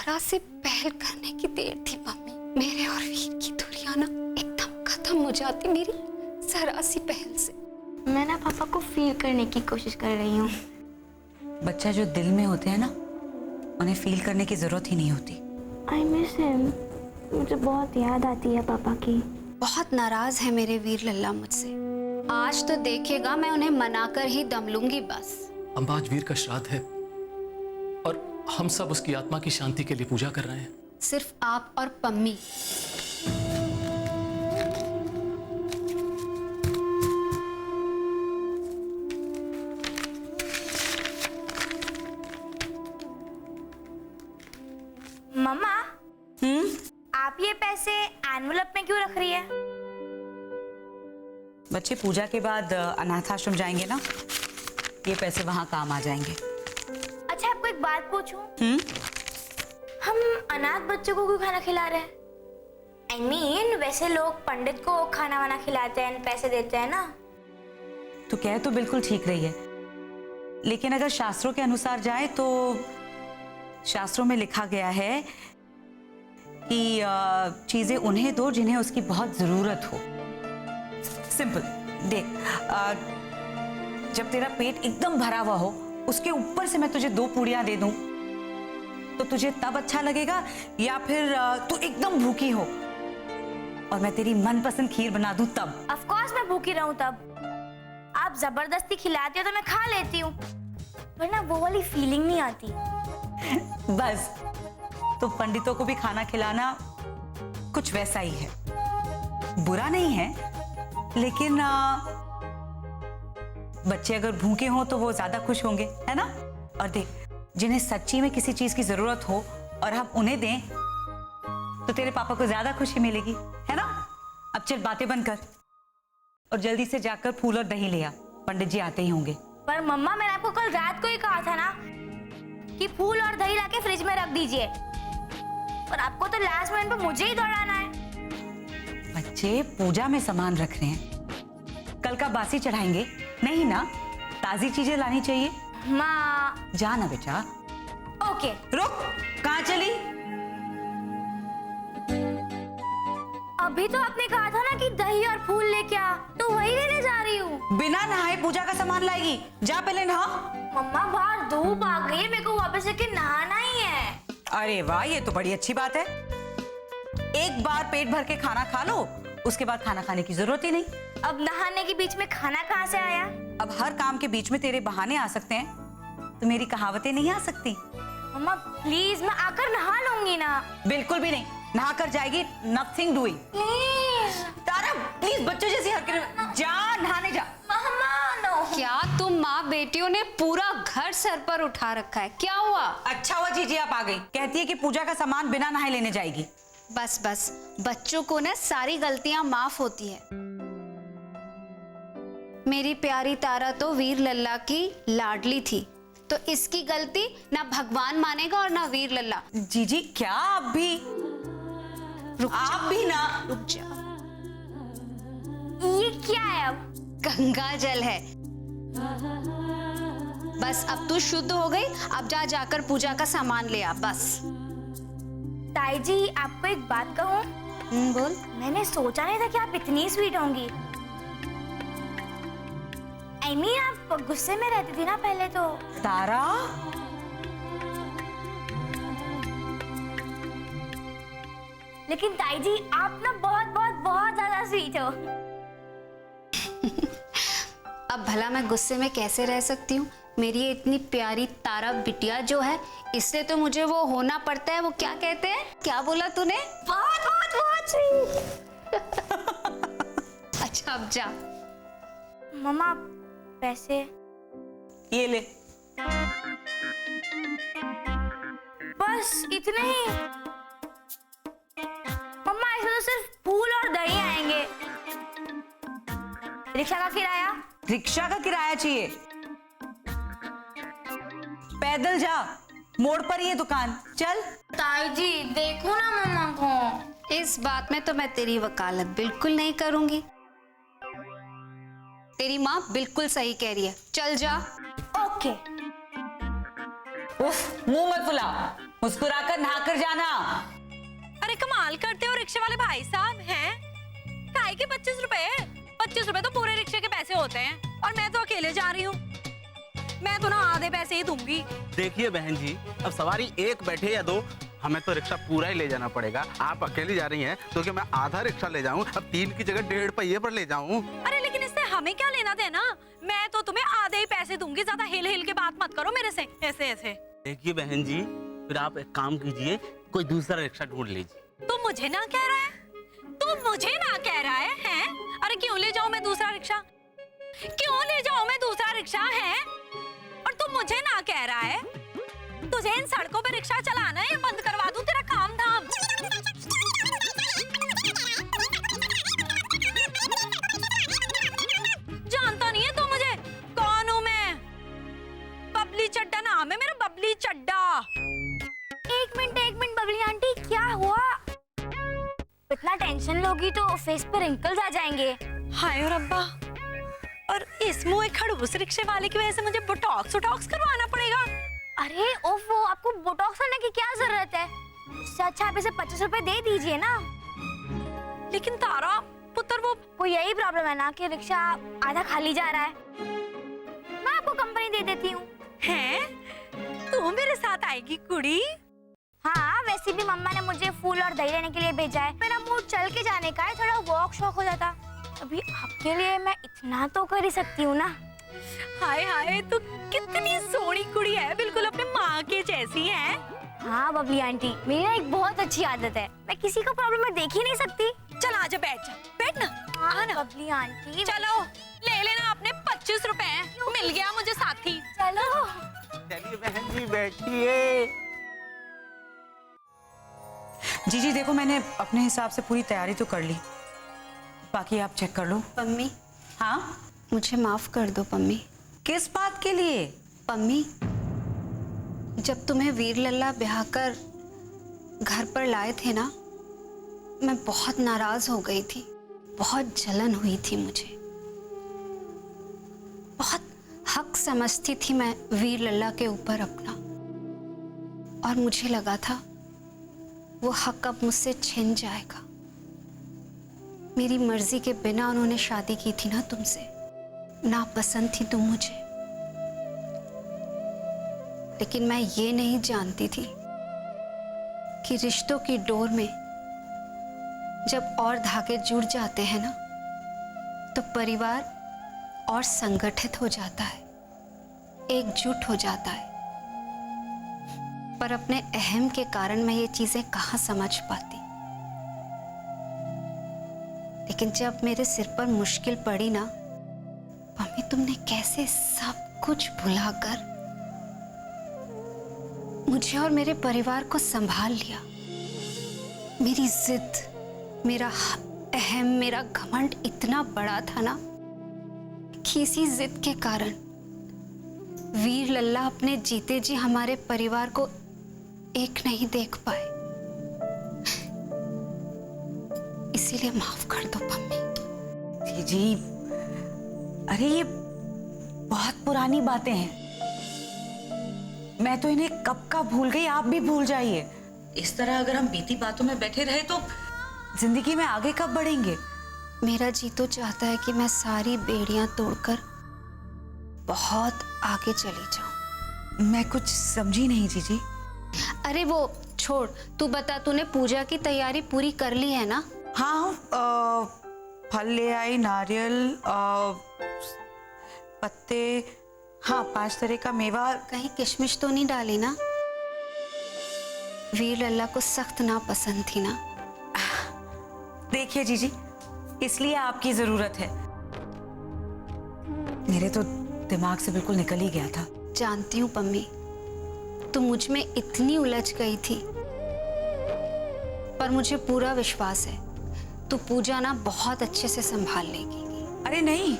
जरा से पहल करने की देर थी मम्मी, मेरे और वीर की दूरियां ना एकदम खत्म हो जाती मेरी जरा सी पहल से। मैं ना पापा को फील करने की कोशिश कर रही हूँ। बच्चा जो दिल में होते हैं ना, उन्हें फील करने की जरूरत ही नहीं होती। I miss him. मुझे बहुत याद आती है पापा की। बहुत नाराज है मेरे वीर लल्ला मुझसे। आज तो देखेगा मैं उन्हें मनाकर ही दम लूंगी बस। अम्मा, आज वीर का श्राद्ध है और हम सब उसकी आत्मा की शांति के लिए पूजा कर रहे हैं। सिर्फ आप और पम्मी। मम्मा, आप ये पैसे एनवलप में क्यों रख रही है? बच्चे पूजा के बाद अनाथ आश्रम जाएंगे ना, ये पैसे वहां काम आ जाएंगे। अच्छा, आपको एक बात पूछूं? हम अनाथ बच्चों को क्यों खाना खिला रहे हैं? I mean, वैसे लोग पंडित को खाना वाना खिलाते हैं, पैसे देते हैं ना। तो कह तो बिल्कुल ठीक रही है, लेकिन अगर शास्त्रों के अनुसार जाए तो शास्त्रों में लिखा गया है कि चीजें उन्हें दो जिन्हें उसकी बहुत जरूरत हो। सिंपल। देख, जब तेरा पेट एकदम भरा हुआ हो, उसके ऊपर से मैं तुझे 2 पूड़ियां दे दूं तो तुझे तब अच्छा लगेगा, या फिर तू एकदम भूखी हो और मैं तेरी मनपसंद खीर बना दूं तब? ऑफ कोर्स मैं भूखी रहूं तब। आप जबरदस्ती खिलाती हो तो मैं खा लेती हूँ, वरना वो वाली फीलिंग नहीं आती। बस, तो पंडितों को भी खाना खिलाना कुछ वैसा ही है। बुरा नहीं है, लेकिन बच्चे अगर भूखे हों तो वो ज्यादा खुश होंगे, है ना? और देख, जिन्हें सच्ची में किसी चीज की जरूरत हो और हम उन्हें दें तो तेरे पापा को ज्यादा खुशी मिलेगी, है ना? अब चल बातें बंद कर और जल्दी से जाकर फूल और दही ले आ, पंडित जी आते ही होंगे। पर मम्मा, मैंने आपको कल रात को ही कहा था ना कि फूल और दही लाके फ्रिज में रख दीजिए, पर आपको तो लास्ट मिनट पे मुझे ही दौड़ाना है। बच्चे पूजा में सामान रख रहे हैं, कल का बासी चढ़ाएंगे नहीं ना, ताजी चीजें लानी चाहिए। माँ, जा ना बेटा। ओके। रुक, कहाँ चली? अभी तो आपने कहा था ना कि दही और फूल लेके आ, तो वही लेने जा रही हूँ। बिना नहाए पूजा का सामान लाएगी? जा पहले नहा। मम्मा, बाहर धूप आ गई है, मेरे को वापस जाके नहाना ही है। अरे वाह, ये तो बड़ी अच्छी बात है। एक बार पेट भर के खाना खा लो, उसके बाद खाना खाने की जरूरत ही नहीं। अब नहाने के बीच में खाना कहाँ से आया? अब हर काम के बीच में तेरे बहाने आ सकते हैं, तो मेरी कहावतें नहीं आ सकती। मम्मा प्लीज, मैं आकर नहा लूंगी ना। बिल्कुल भी नहीं, नहा कर जाएगी, nothing doing. Please Tara, please बच्चों जैसी हरकतें, जा नहाने जा। मम्मा, नो। क्या तुम माँ बेटियों ने पूरा घर सर पर उठा रखा है? क्या हुआ? अच्छा हुआ जीजी आप आ गई। कहती है कि पूजा का सामान बिना नहाए लेने जाएगी। बस बस, बच्चों को ना सारी गलतियां माफ होती है। मेरी प्यारी तारा तो वीर लल्ला की लाडली थी, तो इसकी गलती ना भगवान मानेगा और ना वीर लल्ला। जीजी क्या आप भी? आप भी ना। रुक जा। ये क्या है? अब गंगा जल है। बस अब तू शुद्ध हो गई, अब जा जाकर पूजा का सामान ले आ बस। ताई जी, आपको एक बात कहूँ? बोल। मैंने सोचा नहीं था कि आप इतनी स्वीट होंगी। I mean, आप गुस्से में रहती थी ना पहले तो। तारा, लेकिन ताई जी, आप ना बहुत बहुत बहुत ज्यादा स्वीट हो। अब भला मैं गुस्से में कैसे रह सकती हूँ? मेरी ये इतनी प्यारी तारा बिटिया जो है, इसलिए तो मुझे वो होना पड़ता है। वो क्या कहते हैं, क्या बोला तूने? बहुत बहुत बहुत स्वीट। अच्छा अब जा। मम्मा पैसे ये ले। बस इतने ही? मम्मा, इसमें तो सिर्फ फूल और दही आएंगे। रिक्शा का किराया? रिक्शा का किराया चाहिए? पैदल जा, मोड़ पर ही है दुकान, चल। ताई जी देखो ना मम्मा को। इस बात में तो मैं तेरी वकालत बिल्कुल नहीं करूंगी। तेरी माँ बिल्कुल सही कह रही है, चल जा। ओके। उफ, मुंह मत फुला। मुस्कुराकर नहाकर जाना। अरे कमाल करते हो रिक्शे वाले भाई साहब हैं। काय के 25 रुपए? 25 रुपए तो पूरे रिक्शे के पैसे होते हैं और मैं तो अकेले जा रही हूँ। मैं तो ना आधे पैसे ही दूंगी। देखिए बहन जी, अब सवारी एक बैठे या दो, हमें तो रिक्शा पूरा ही ले जाना पड़ेगा। आप अकेली जा रही हैं तो क्या मैं आधा रिक्शा ले जाऊं? अब 3 की जगह 1.5 पहिए पर ले जाऊं? अरे लेकिन इससे हमें क्या लेना देना? मैं तो तुम्हें आधे ही पैसे दूंगी। ज्यादा हिल हिल के बात मत करो मेरे से ऐसे ऐसे। देखिए बहन जी, फिर आप एक काम कीजिए, कोई दूसरा रिक्शा ढूंढ लीजिए। तू मुझे ना कह रहा है? तू मुझे ना कह रहा है हैं? अरे क्यों ले जाऊं मैं दूसरा रिक्शा? क्यों ले जाऊं मैं दूसरा रिक्शा है? और तू मुझे ना कह रहा है? तुझे इन सड़कों पे रिक्शा चलाना है या बंद करवा दूं तेरा काम धाम? जानता नहीं है तू मुझे? कौन हूं मैं? बबली चड्डा नाम है मेरा, बबली चड्डा। एक मिनट बबली आंटी, क्या हुआ? इतना टेंशन लोगी तो फेस पे रिंकल्स आ जाएंगे। हाय रब्बा, और इस मुंह खड़ूस रिक्शे वाले की वजह से मुझे बोटॉक्स करवाना पड़ेगा। अरे ओफो, आपको बोटॉक्स करने की क्या जरूरत है? इससे अच्छा आप इसे 25 रुपए दे दीजिए ना। लेकिन तारा पुत्र, वो यही प्रॉब्लम है ना कि रिक्शा आधा खाली जा रहा है। मैं आपको कंपनी दे देती हूँ। हैं? तू मेरे साथ आएगी कुड़ी? हाँ, वैसे भी मम्मा ने मुझे फूल और दही लेने के लिए भेजा है। मेरा मूड चल के जाने का है, थोड़ा वॉक शॉक हो जाता। अभी आपके लिए मैं इतना तो कर ही सकती हूँ ना। हाय हाय, तू कितनी सोहनी कुड़ी है, बिल्कुल अपने माँ के जैसी है। हाँ बबली आंटी, मेरी ना एक बहुत अच्छी आदत है, मैं किसी को प्रॉब्लम में देख ही नहीं सकती। चल आजा, बैठ ना। हाँ ना बबली आंटी, चलो ले लेना अपने 25 रुपए, मिल गया मुझे साथी। चलो। चलिए बहन जी, बैठिए। जी देखो, मैंने अपने हिसाब से पूरी तैयारी तो कर ली, बाकी आप चेक कर लो। पम्मी, हाँ, मुझे माफ कर दो पम्मी। किस बात के लिए? पम्मी, जब तुम्हें वीर लल्ला ब्याह कर घर पर लाए थे ना, मैं बहुत नाराज हो गई थी, बहुत जलन हुई थी मुझे। बहुत हक समझती थी मैं वीर लल्ला के ऊपर अपना, और मुझे लगा था वो हक अब मुझसे छिन जाएगा। मेरी मर्जी के बिना उन्होंने शादी की थी ना तुमसे, नापसंद थी तुम मुझे, लेकिन मैं ये नहीं जानती थी कि रिश्तों की डोर में जब और धागे जुड़ जाते हैं ना, तो परिवार और संगठित हो जाता है, एकजुट हो जाता है। पर अपने अहम के कारण मैं ये चीजें कहाँ समझ पाती। लेकिन जब मेरे सिर पर मुश्किल पड़ी ना, मम्मी, तुमने कैसे सब कुछ भुलाकर मुझे और मेरे परिवार को संभाल लिया। मेरी जिद, मेरा अहम, मेरा घमंड इतना बड़ा था ना कि इसी जिद के कारण वीर लल्ला अपने जीते जी हमारे परिवार को एक नहीं देख पाए। इसीलिए माफ कर दो मम्मी। जी, अरे ये बहुत पुरानी बातें हैं, मैं तो इन्हें कब का भूल गई, आप भी भूल जाइए। इस तरह अगर हम बीती बातों में बैठे रहे तो जिंदगी में आगे कब बढ़ेंगे? मेरा जी तो चाहता है कि मैं सारी बेड़ियां तोड़कर बहुत आगे चली जाऊं। मैं कुछ समझी नहीं जीजी। अरे वो छोड़, तू बता, तूने पूजा की तैयारी पूरी कर ली है ना? हाँ, फल ले आई, नारियल, पत्ते, हाँ 5 तरह का मेवा। कहीं किशमिश तो नहीं डाली ना? वीर लल्ला को सख्त नापसंद थी ना? देखिए जीजी, इसलिए आपकी जरूरत है, मेरे तो दिमाग से बिल्कुल निकल ही गया था। जानती हूँ पम्मी, तू मुझ में इतनी उलझ गई थी, पर मुझे पूरा विश्वास है तू पूजा ना बहुत अच्छे से संभाल लेगी। अरे नहीं,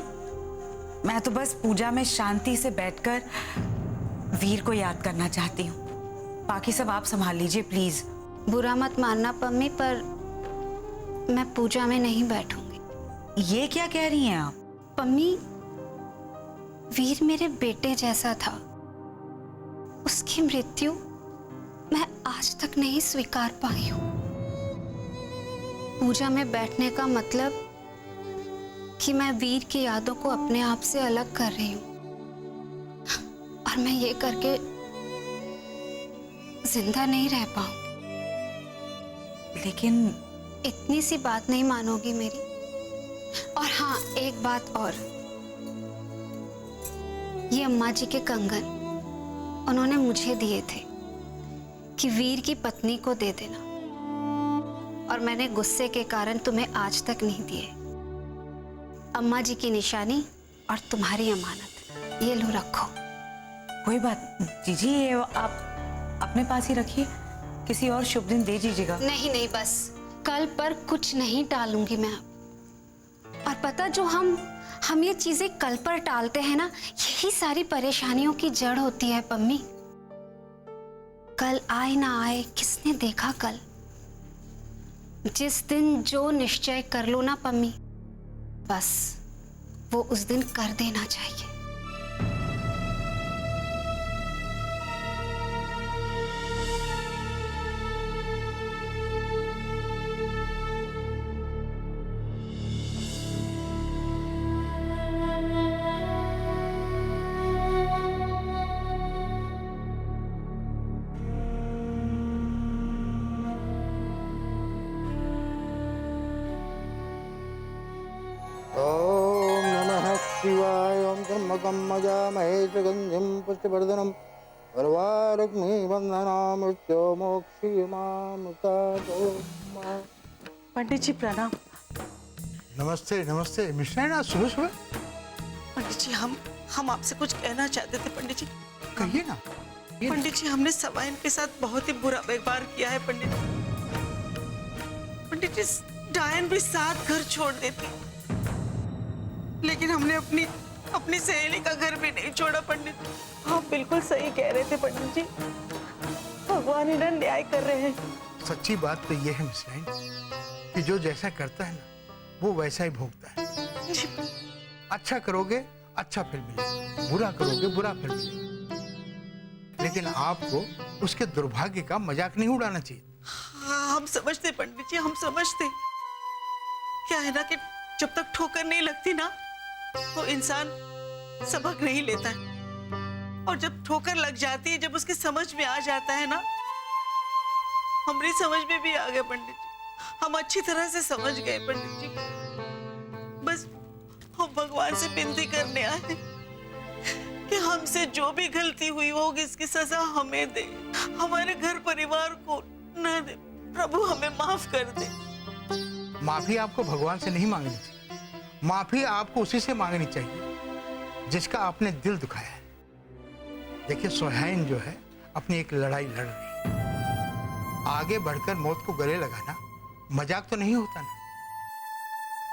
मैं तो बस पूजा में शांति से बैठकर वीर को याद करना चाहती हूँ, बाकी सब आप संभाल लीजिए प्लीज। बुरा मत मानना पम्मी, पर मैं पूजा में नहीं बैठूंगी। ये क्या कह रही हैं आप? पम्मी, वीर मेरे बेटे जैसा था, उसकी मृत्यु मैं आज तक नहीं स्वीकार पाई हूं। पूजा में बैठने का मतलब कि मैं वीर की यादों को अपने आप से अलग कर रही हूं, और मैं ये करके जिंदा नहीं रह पाऊंगी। लेकिन इतनी सी बात नहीं मानोगी मेरी? और हाँ, एक बात और, ये अम्मा जी के कंगन उन्होंने मुझे दिए थे कि वीर की पत्नी को दे देना, और मैंने गुस्से के कारण तुम्हें आज तक नहीं दिए। अम्मा जी की निशानी और तुम्हारी अमानत, ये लो रखो। कोई बात जीजी, ये आप अपने पास ही रखिए, किसी और शुभ दिन दे दीजिएगा। नहीं नहीं, बस कल पर कुछ नहीं टालूंगी मैं अब। और पता, जो हम ये चीजें कल पर टालते हैं ना, यही सारी परेशानियों की जड़ होती है पम्मी। कल आए ना आए, किसने देखा कल? जिस दिन जो निश्चय कर लो ना पम्मी, बस वो उस दिन कर देना चाहिए। ओम नमः शिवाय। ओम त्र्यंबकं यजामहे सुगंधिं पुष्टिवर्धनम् उर्वारुक्मिं बन्धनां मृत्युर्मोक्षयमामृतात्। पंडित जी प्रणाम। नमस्ते नमस्ते मिश्रायण, आज सुबह सुबह पंडित जी हम आपसे कुछ कहना चाहते थे। पंडित जी कहिए ना। पंडित जी, हमने सवाइन के साथ बहुत ही बुरा व्यवहार किया है पंडित जी। पंडित जी, डायन भी 7 घर छोड़ देती, लेकिन हमने अपनी सहेली का घर भी नहीं छोड़ा पंडित। आप बिल्कुल सही कह रहे थे पंडित जी, भगवान इन्हें न्याय कर रहे हैं। सच्ची बात तो ये है मिश्रायण कि जो जैसा करता है ना, वो वैसा ही भोगता है। अच्छा करोगे अच्छा फल मिलेगा, बुरा करोगे बुरा फल मिलेगा। लेकिन आपको उसके दुर्भाग्य का मजाक नहीं उड़ाना चाहिए। हाँ, हम समझते पंडित जी, हम समझते। क्या है ना कि जब तक ठोकर नहीं लगती ना, तो इंसान सबक नहीं लेता है, और जब ठोकर लग जाती है, जब उसकी समझ में आ जाता है ना, हमारी समझ में भी आ गया पंडित जी, हम अच्छी तरह से समझ गए पंडित जी। बस हम भगवान से विनती करने आए कि हमसे जो भी गलती हुई होगी, इसकी सजा हमें दे, हमारे घर परिवार को न दे। प्रभु हमें माफ कर दे। माफी आपको भगवान से नहीं मांगनी चाहिए, माफी आपको उसी से मांगनी चाहिए जिसका आपने दिल दुखाया है। देखिए, सुहाइन जो है अपनी एक लड़ाई लड़ रही है। आगे बढ़कर मौत को गले लगाना मजाक तो नहीं होता ना।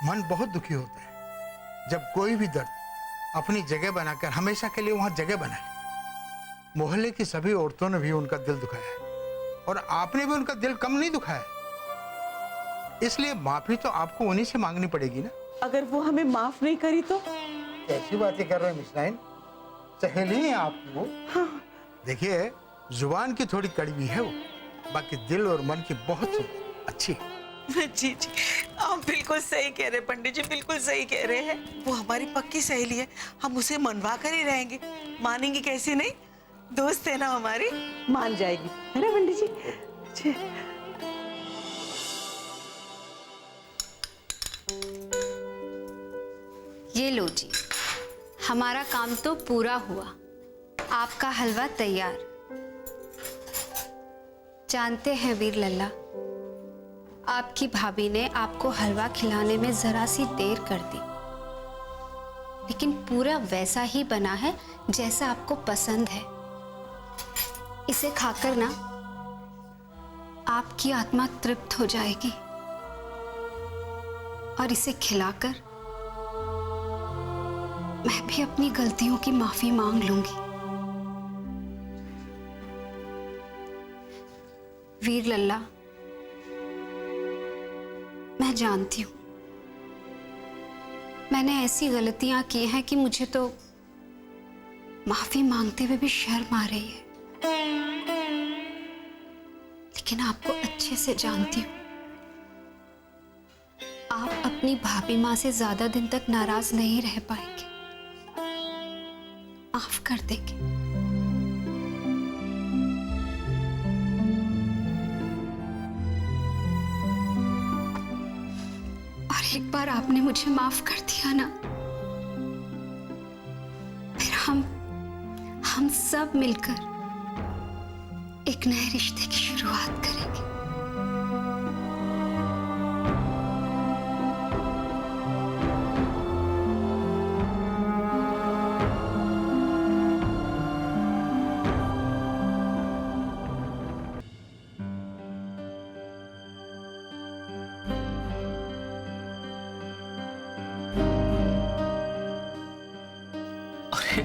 मन बहुत दुखी होता है जब कोई भी दर्द अपनी जगह बनाकर हमेशा के लिए वहां जगह बना ले। मोहल्ले की सभी औरतों ने भी उनका दिल दुखाया है, और आपने भी उनका दिल कम नहीं दुखाया, इसलिए माफी तो आपको उन्हीं से मांगनी पड़ेगी ना। अगर वो हमें माफ नहीं करी तो? ऐसी बातें कर रहे हैं मिश्राइन, सहेली है आपकी वो। हाँ। देखिए, जुबान की थोड़ी कड़वी है वो, बाकी दिल और मन की बहुत अच्छी है। जी जी, आप बिल्कुल सही कह रहे हैं पंडित जी, बिल्कुल सही कह रहे हैं। वो हमारी पक्की सहेली है, हम उसे मनवा कर ही रहेंगे। मानेंगी कैसे नहीं, दोस्त है ना हमारी, मान जाएगी, है ना पंडित जी? ये लो जी, हमारा काम तो पूरा हुआ, आपका हलवा तैयार। जानते हैं वीर लल्ला, आपकी भाभी ने आपको हलवा खिलाने में जरा सी देर कर दी, लेकिन पूरा वैसा ही बना है जैसा आपको पसंद है। इसे खाकर ना आपकी आत्मा तृप्त हो जाएगी, और इसे खिलाकर मैं भी अपनी गलतियों की माफी मांग लूंगी। वीर लल्ला, मैं जानती हूं मैंने ऐसी गलतियां की हैं कि मुझे तो माफी मांगते हुए भी शर्म आ रही है, लेकिन आपको अच्छे से जानती हूँ, आप अपनी भाभी माँ से ज्यादा दिन तक नाराज नहीं रह पाएंगे। माफ कर देंगे। और एक बार आपने मुझे माफ कर दिया ना, फिर हम सब मिलकर एक नए रिश्ते की शुरुआत करेंगे। अरे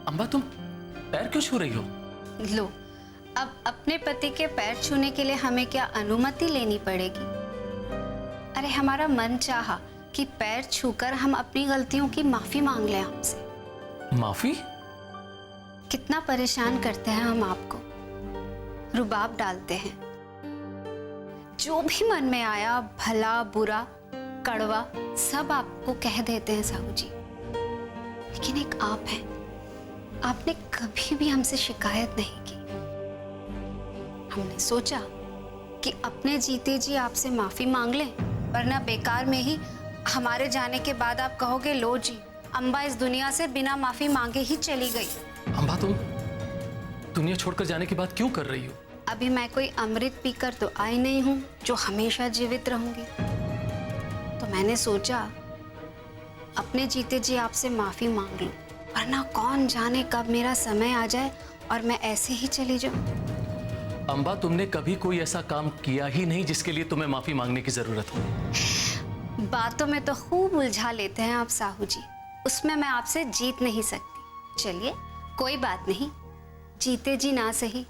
अम्बा, तुम पैर क्यों छू रही हो? लो, अब अपने पति के पैर छूने के लिए हमें क्या अनुमति लेनी पड़ेगी? अरे हमारा मन चाहा कि पैर छूकर हम अपनी गलतियों की माफी मांग लें आपसे। माफी? कितना परेशान करते हैं हम आपको, रुबाब डालते हैं। जो भी मन में आया, भला बुरा कड़वा, सब आपको कह देते हैं साहू जी। लेकिन एक आप हैं, आपने कभी भी हमसे शिकायत नहीं की। हमने सोचा कि अपने जीते जी आपसे माफी मांग लें, वरना बेकार में ही हमारे जाने के बाद आप कहोगे, लो जी, अम्बा इस दुनिया से बिना माफी मांगे ही चली गई। अम्बा, तुम दुनिया छोड़कर जाने की बात क्यों कर रही हो? अभी मैं कोई अमृत पीकर तो आई नहीं हूं जो हमेशा जीवित रहूंगी। तो मैंने सोचा अपने जीते जी आपसे माफी मांग लूं, वरना कौन जाने कब मेरा समय आ जाए और मैं ऐसे ही चली जाऊं। अम्बा, तुमने कभी कोई ऐसा काम किया ही नहीं जिसके लिए तुम्हें माफी मांगने की जरूरत हो। बातों में तो खूब उलझा लेते हैं आप साहू जी, उसमें मैं आपसे जीत नहीं सकती। चलिए कोई बात नहीं, जीते जी ना सही,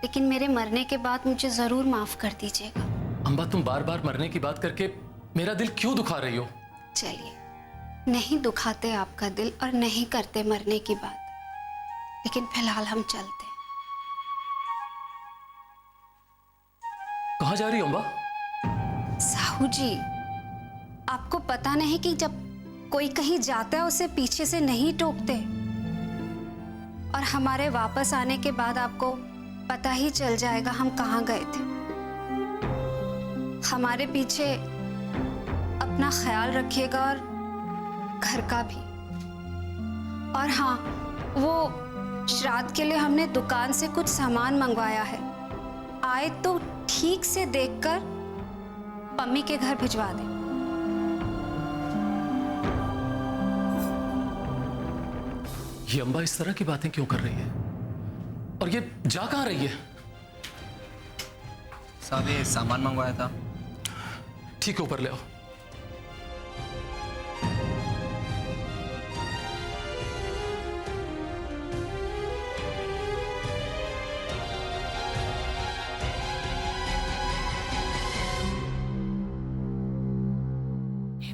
लेकिन मेरे मरने के बाद मुझे जरूर माफ कर दीजिएगा। अम्बा, तुम बार बार मरने की बात करके मेरा दिल क्यों दुखा रही हो? चलिए, नहीं दुखाते आपका दिल और नहीं करते मरने की बात, लेकिन फिलहाल हम चलते हैं। कहाँ जा रही हो अम्बा? साहू जी, आपको पता नहीं कि जब कोई कहीं जाता है उसे पीछे से नहीं टोकते, और हमारे वापस आने के बाद आपको पता ही चल जाएगा हम कहाँ गए थे। हमारे पीछे अपना ख्याल रखिएगा और घर का भी। और हाँ, वो श्राद्ध के लिए हमने दुकान से कुछ सामान मंगवाया है, आए तो ठीक से देखकर पम्मी के घर भिजवा दे। ये अम्बा इस तरह की बातें क्यों कर रही है? और ये जा कहाँ रही है? साहब, ये सामान मंगवाया था। ठीक है, ऊपर ले आओ।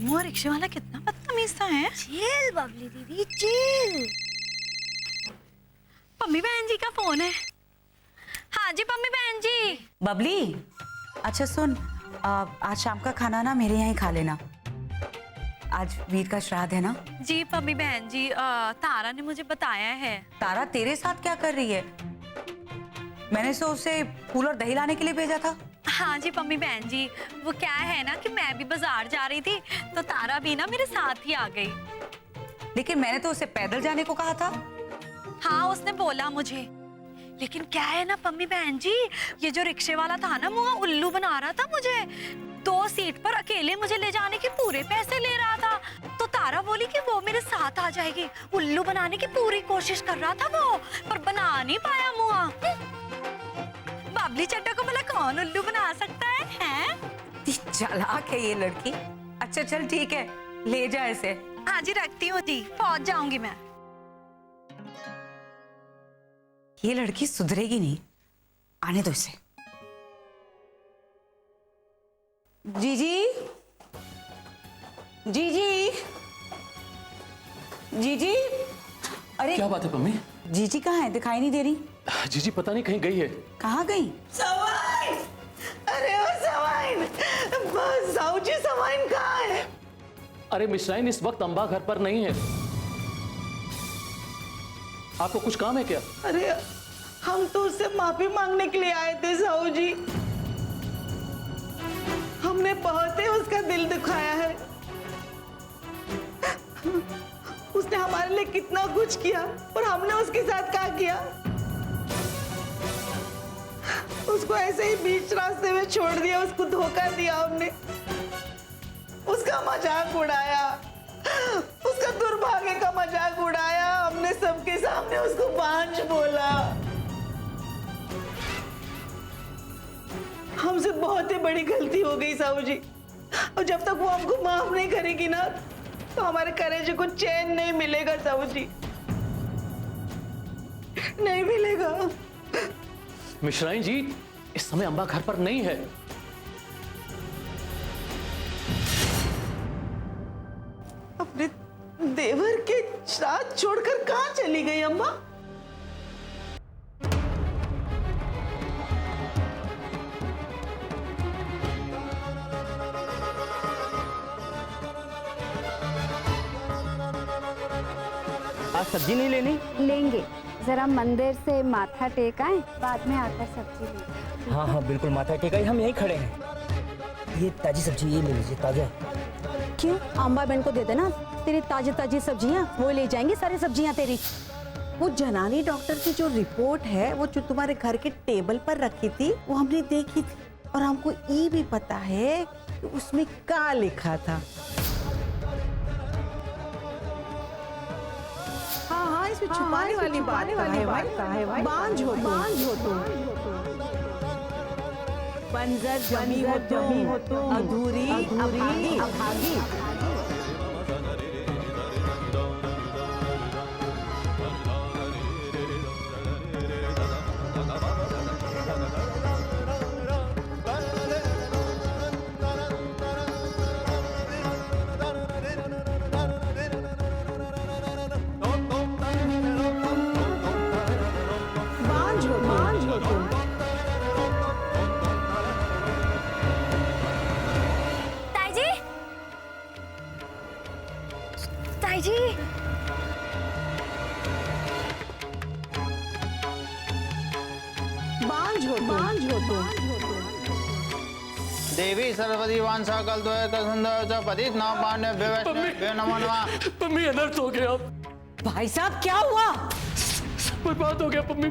वो रिक्शे वाला कितना बदतमीज था है। चिल बबली दीदी, चिल। पम्मी बहन जी का फोन है। हाँ जी पम्मी बहन जी। बबली, अच्छा सुन, आज शाम का खाना ना मेरे यहाँ ही खा लेना। आज वीर का श्राद्ध है ना। जी पम्मी बहन जी, तारा ने मुझे बताया है। तारा तेरे साथ क्या कर रही है? मैंने तो उसे फूल और दही लाने के लिए भेजा था। हाँ जी पम्मी बहन जी, वो क्या है ना कि मैं भी बाजार जा रही थी तो तारा भी ना मेरे साथ ही आ गई। लेकिन मैंने तो उसे पैदल जाने को कहा था। हाँ, उसने बोला मुझे, लेकिन क्या है ना पम्मी बहन जी, ये जो रिक्शे वाला था ना, वो उल्लू बना रहा था मुझे। 2 सीट पर अकेले मुझे ले जाने के पूरे पैसे ले रहा था। तो तारा बोली कि वो मेरे साथ आ जाएगी। उल्लू बनाने की पूरी कोशिश कर रहा था वो, पर बना नहीं पाया मुआ। बाबली चड्डा को भला कौन उल्लू बना सकता है, हैं? चालाक है ये लड़की। अच्छा चल ठीक है, ले जा इसे। हाँ जी, रखती हूँ जी, पहुंच जाऊंगी मैं। ये लड़की सुधरेगी नहीं, आने दो इसे। जीजी, जीजी, जीजी। अरे क्या बात है पम्मी? जीजी कहाँ है? दिखाई नहीं दे रही। जीजी पता नहीं कहीं गई है। कहाँ गई? सवाइन, अरे ओ सवाइन, बस साहू जी सवाइन कहाँ है? अरे मिश्राइन इस वक्त अंबा घर पर नहीं है। आपको कुछ काम है क्या? अरे हम तो उससे माफी मांगने के लिए आए थे साहू जी। हमने बहुत ही उसका दिल दुखाया है। उसने हमारे लिए कितना कुछ किया और हमने उसके साथ क्या किया। उसको ऐसे ही बीच रास्ते में छोड़ दिया, उसको धोखा दिया हमने, उसका मजाक उड़ाया, उसका दुर्भाग्य का मजाक उड़ाया हमने, सबके सामने उसको बांझ बोला। हमसे बहुत ही बड़ी गलती हो गई साहू जी, और जब तक वो हमको माफ नहीं करेगी ना तो हमारे कलेजे को चैन नहीं मिलेगा साहू जी, नहीं मिलेगा। मिश्राइन जी इस समय अंबा घर पर नहीं है। अपने देवर के साथ छोड़कर कहाँ चली गई अम्मा? आज सब्जी नहीं लेनी? लेंगे, जरा मंदिर से माथा टेक आए, बाद में आकर सब्जी लेंगे। हाँ हाँ बिल्कुल, माथा टेकाई, हम यहीं खड़े हैं। ये ताजी सब्जी ये ले लीजिए, ताजा। क्यों, अम्बा बहन को दे देना, तेरी ताजी ताजी सब्जियां वो ले जाएंगी, सारी सब्जियां तेरी। वो जनानी डॉक्टर की जो रिपोर्ट है वो जो तुम्हारे घर के टेबल पर रखी थी वो हमने देखी थी, और हमको ये भी पता है कि उसमें क्या लिखा था। हाँ हाँ, इसमें छुपाने वाली बात है भाई। बांझ हो तुम, बंजर जमी हो तुम, अधूरी अभागी। ताई जी, बांझ हो तुम। देवी सरस्वती वांसा कल तो सुंदर पतित नाम पांडे बेवैष्णव नमनवा। मम्मी अनर्थ हो गया। भाई साहब क्या हुआ? बर्बाद हो गया मम्मी।